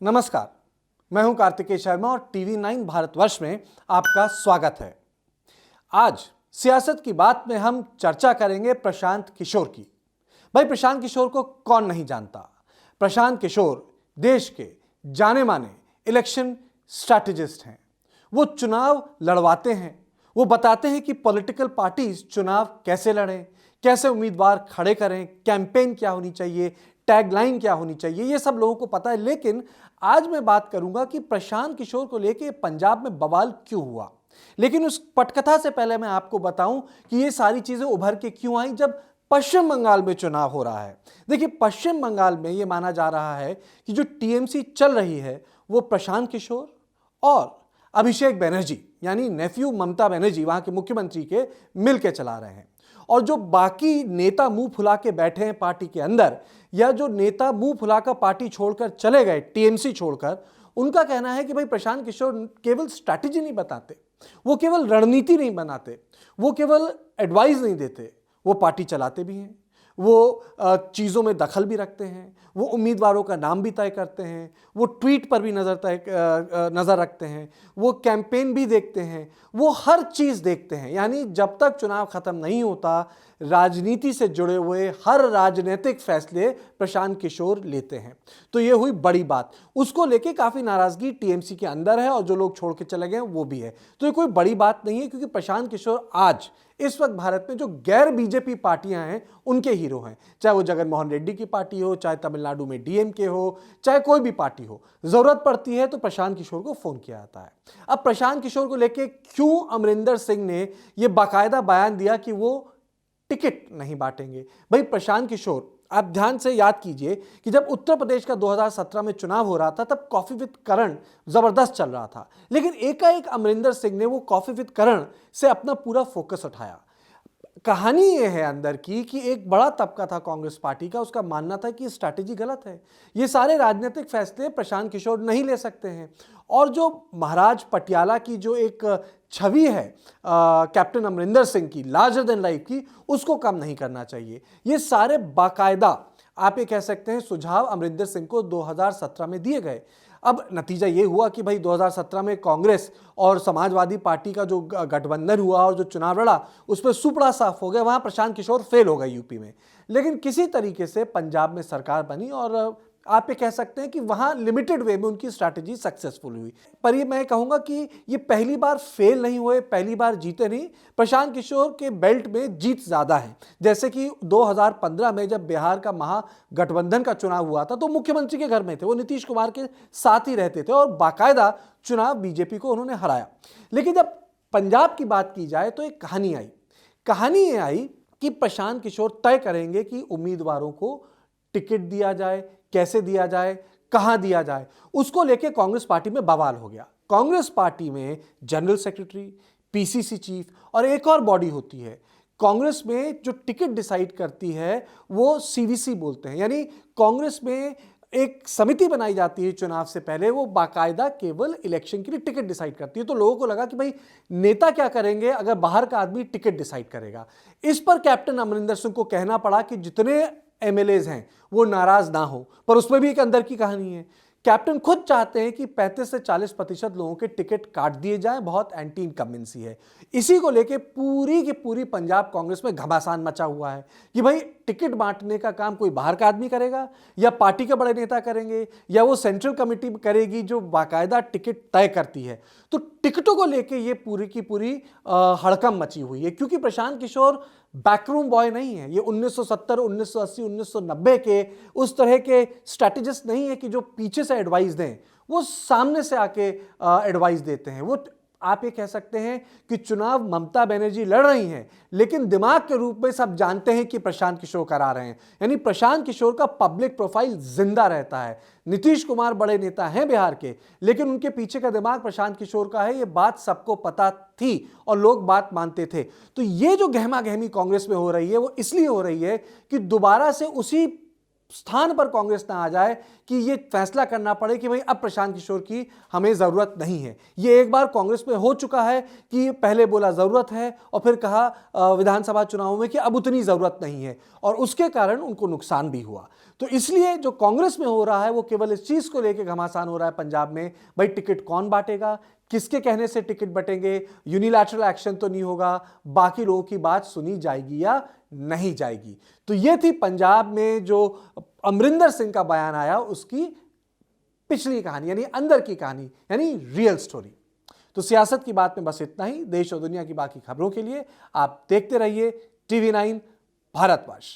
नमस्कार, मैं हूं कार्तिकेय शर्मा और टीवी 9 भारतवर्ष में आपका स्वागत है। आज सियासत की बात में हम चर्चा करेंगे प्रशांत किशोर की। भाई, प्रशांत किशोर को कौन नहीं जानता। प्रशांत किशोर देश के जाने माने इलेक्शन स्ट्रैटेजिस्ट हैं। वो चुनाव लड़वाते हैं, वो बताते हैं कि पॉलिटिकल पार्टीज चुनाव कैसे लड़ें, कैसे उम्मीदवार खड़े करें, कैंपेन क्या होनी चाहिए, टैगलाइन क्या होनी चाहिए, ये सब लोगों को पता है। लेकिन आज मैं बात करूंगा कि प्रशांत किशोर को लेके पंजाब में बवाल क्यों हुआ। लेकिन उस पटकथा से पहले मैं आपको बताऊं कि ये सारी चीजें उभर के क्यों आई जब पश्चिम बंगाल में चुनाव हो रहा है। देखिए, पश्चिम बंगाल में यह माना जा रहा है कि जो टीएमसी चल रही है वो प्रशांत किशोर और अभिषेक बनर्जी यानी नेफ्यू ममता बनर्जी वहां के मुख्यमंत्री के मिलकर चला रहे हैं। और जो बाकी नेता मुंह फुला के बैठे हैं पार्टी के अंदर, या जो नेता मुंह फुलाकर पार्टी छोड़कर चले गए, टीएमसी छोड़कर, उनका कहना है कि भाई प्रशांत किशोर केवल स्ट्रैटेजी नहीं बताते, वो केवल रणनीति नहीं बनाते, वो केवल एडवाइस नहीं देते, वो पार्टी चलाते भी हैं, वो चीज़ों में दखल भी रखते हैं, वो उम्मीदवारों का नाम भी तय करते हैं, वो ट्वीट पर भी नज़र रखते हैं, वो कैंपेन भी देखते हैं, वो हर चीज़ देखते हैं। यानी जब तक चुनाव ख़त्म नहीं होता, राजनीति से जुड़े हुए हर राजनीतिक फैसले प्रशांत किशोर लेते हैं। तो ये हुई बड़ी बात। उसको लेके काफ़ी नाराज़गी टीएमसी के अंदर है और जो लोग छोड़ के चले गए वो भी है। तो ये कोई बड़ी बात नहीं है, क्योंकि प्रशांत किशोर आज इस वक्त भारत में जो गैर बीजेपी पार्टियां हैं उनके हीरो हैं। चाहे वो जगन मोहन रेड्डी की पार्टी हो, चाहे तमिलनाडु में डीएमके हो, चाहे कोई भी पार्टी हो, जरूरत पड़ती है तो प्रशांत किशोर को फोन किया जाता है। अब प्रशांत किशोर को लेके क्यों अमरिंदर सिंह ने यह बाकायदा बयान दिया कि वो टिकट नहीं बांटेंगे। भाई, प्रशांत किशोर, आप ध्यान से याद कीजिए कि जब उत्तर प्रदेश का 2017 में चुनाव हो रहा था तब कॉफी विद करण जबरदस्त चल रहा था। लेकिन एकाएक अमरिंदर सिंह ने वो कॉफी विद करण से अपना पूरा फोकस उठाया। कहानी यह है अंदर की कि एक बड़ा तबका था कांग्रेस पार्टी का, उसका मानना था कि स्ट्रैटेजी गलत है, ये सारे राजनीतिक फैसले प्रशांत किशोर नहीं ले सकते हैं। और जो महाराज पटियाला की जो एक छवि है कैप्टन अमरिंदर सिंह की, लार्जर देन लाइफ की, उसको कम नहीं करना चाहिए। ये सारे बाकायदा आप ये कह सकते हैं सुझाव अमरिंदर सिंह को 2017 में दिए गए। अब नतीजा ये हुआ कि भाई 2017 में कांग्रेस और समाजवादी पार्टी का जो गठबंधन हुआ और जो चुनाव लड़ा उस पर सुपड़ा साफ हो गया, वहां प्रशांत किशोर फेल हो गए यूपी में। लेकिन किसी तरीके से पंजाब में सरकार बनी और आप ये कह सकते हैं कि वहां लिमिटेड वे में उनकी स्ट्रैटेजी सक्सेसफुल हुई। पर ये मैं कहूंगा कि ये पहली बार फेल नहीं हुए, पहली बार जीते नहीं। प्रशांत किशोर के बेल्ट में जीत ज्यादा है। जैसे कि 2015 में जब बिहार का महागठबंधन का चुनाव हुआ था तो मुख्यमंत्री के घर में थे, वो नीतीश कुमार के साथ ही रहते थे और बाकायदा चुनाव बीजेपी को उन्होंने हराया। लेकिन जब पंजाब की बात की जाए तो एक कहानी ये आई कि प्रशांत किशोर तय करेंगे कि उम्मीदवारों को टिकट दिया जाए, कैसे दिया जाए, कहां दिया जाए। उसको लेके कांग्रेस पार्टी में बवाल हो गया। कांग्रेस पार्टी में जनरल सेक्रेटरी, पीसीसी चीफ और एक और बॉडी होती है। कांग्रेस में जो टिकट डिसाइड करती है वो सीवीसी बोलते हैं। यानी कांग्रेस में एक समिति बनाई जाती है चुनाव से पहले, वो बाकायदा केवल इलेक्शन के लिए टिकट डिसाइड करती है। तो लोगों को लगा कि भाई नेता क्या करेंगे अगर बाहर का आदमी टिकट डिसाइड करेगा। इस पर कैप्टन अमरिंदर सिंह को कहना पड़ा कि जितने एमएलएज हैं वो नाराज ना हो। पर उसमें भी एक अंदर की कहानी है। कैप्टन खुद चाहते हैं कि 35 से 40% लोगों के टिकट काट दिए जाएं। बहुत एंटी इनकम्बेंसी है। इसी को लेके पूरी की पूरी पंजाब कांग्रेस में घमासान मचा हुआ है कि भाई टिकट बांटने का काम कोई बाहर का आदमी करेगा या पार्टी के बड़े नेता करेंगे या वो सेंट्रल कमेटी करेगी जो बाकायदा टिकट तय करती है। तो टिकटों को लेके ये पूरी की पूरी हड़कंप मची हुई है, क्योंकि प्रशांत किशोर बैकरूम बॉय नहीं है। ये 1970, 1980, 1990 के उस तरह के स्ट्रैटेजिस्ट नहीं है कि जो पीछे से एडवाइस दें, वो सामने से आके एडवाइस देते हैं। वो आप ये कह सकते हैं कि चुनाव ममता बनर्जी लड़ रही हैं, लेकिन दिमाग के रूप में सब जानते हैं कि प्रशांत किशोर करा रहे हैं। यानी प्रशांत किशोर का पब्लिक प्रोफाइल जिंदा रहता है। नीतीश कुमार बड़े नेता हैं बिहार के, लेकिन उनके पीछे का दिमाग प्रशांत किशोर का है। ये बात सबको पता थी और लोग बात मानते थे। तो ये जो गहमा गहमी कांग्रेस में हो रही है वो इसलिए हो रही है कि दोबारा से उसी स्थान पर कांग्रेस ना आ जाए कि ये फैसला करना पड़े कि भाई अब प्रशांत किशोर की हमें जरूरत नहीं है। ये एक बार कांग्रेस में हो चुका है कि पहले बोला जरूरत है और फिर कहा विधानसभा चुनावों में कि अब उतनी जरूरत नहीं है, और उसके कारण उनको नुकसान भी हुआ। तो इसलिए जो कांग्रेस में हो रहा है वो केवल इस चीज को लेकर घमासान हो रहा है पंजाब में, भाई टिकट कौन बांटेगा, किसके कहने से टिकट बटेंगे, यूनिलैटरल एक्शन तो नहीं होगा, बाकी लोगों की बात सुनी जाएगी या नहीं जाएगी। तो यह थी पंजाब में जो अमरिंदर सिंह का बयान आया उसकी पिछली कहानी, यानी अंदर की कहानी, यानी रियल स्टोरी। तो सियासत की बात में बस इतना ही। देश और दुनिया की बाकी खबरों के लिए आप देखते रहिए TV9 भारतवर्ष।